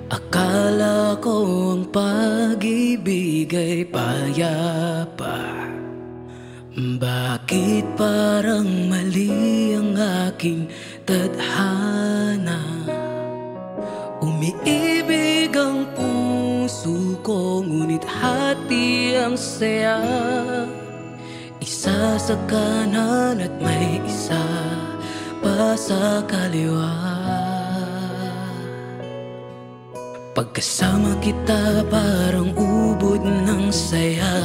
Akala ko ang pag-ibig ay payapa. Bakit parang mali ang aking tadhana? Umiibig ang puso ko, ngunit hati ang saya. Isa sa kanan at may isa pa sa kaliwa. Pagkasama kita parang ubod ng saya.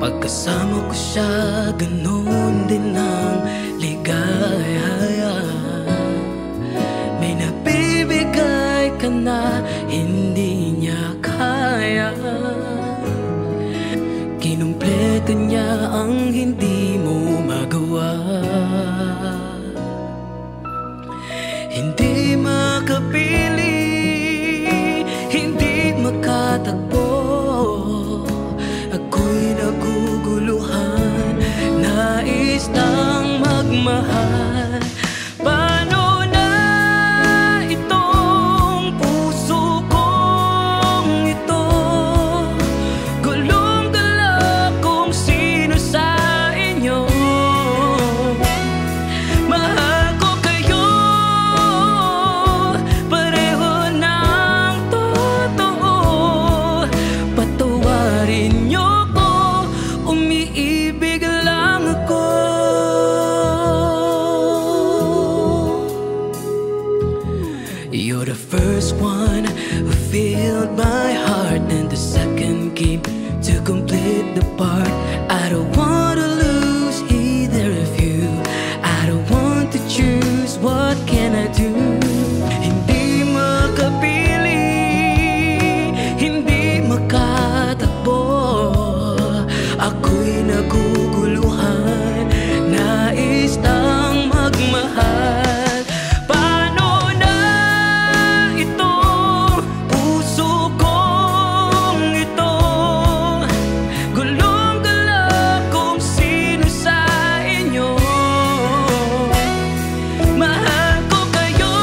Pagkasama ko siya, ganun din ang ligaya. May nabibigay ka na hindi niya kaya. Kinumpleto niya ang hindi mo magawa. Hindi makapili, hindi makatagpo. Ako'y naguguluhan, nais nang magmahal. Paano na itong puso kong ito? Gulong-gala kung sino sa inyo. Mahal ko kayo, pareho ng totoo. Patawarin niyo, umiibig lang ako. You're the first one who filled my heart, and the second came to complete the part. I don't want to lose either of you. I don't want to choose, what can I do? Hindi makapili, hindi makatakbo. Ako'y naguguluhan, nais nang magmahal. Paano na itong puso kong ito? Gulong-gala kung sino sa inyo. Mahal ko kayo,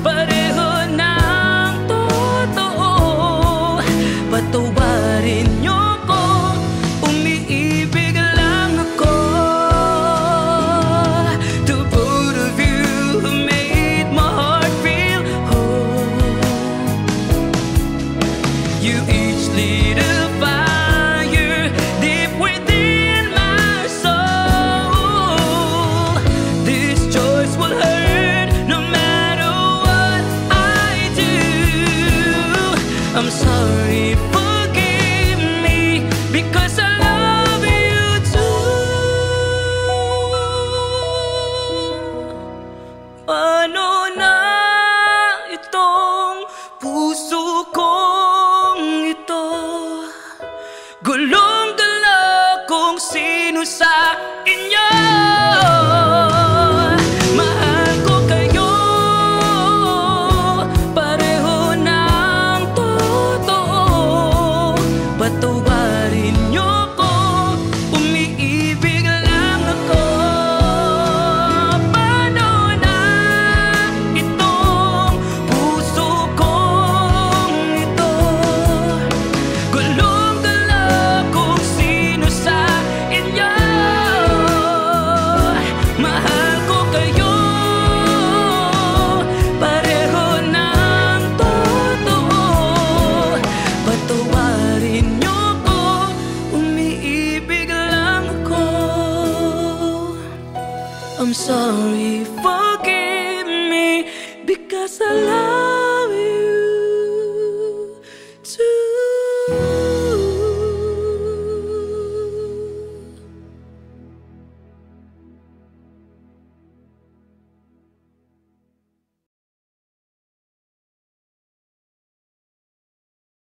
pareho ng totoo. Patawarin niyo, umiibig lang ako. The both of you made my heart feel whole. You each lit a fire deep within my soul. This choice will hurt no matter what I do. I'm sorry, forgive me, because I love you too. Paano na itong puso kong ito? Gulong-gala kung sino sa inyo. Mahal ko kayo, pareho ng totoo. Patawarin niyo ko, umiibig lang ako. Paano na itong puso kong ito? Gulong-gala kung sino sa inyo. Mahal ko kayo, pareho ng totoo. Patawarin niyo ko, umiibig lang ako. I'm sorry, forgive me, because I love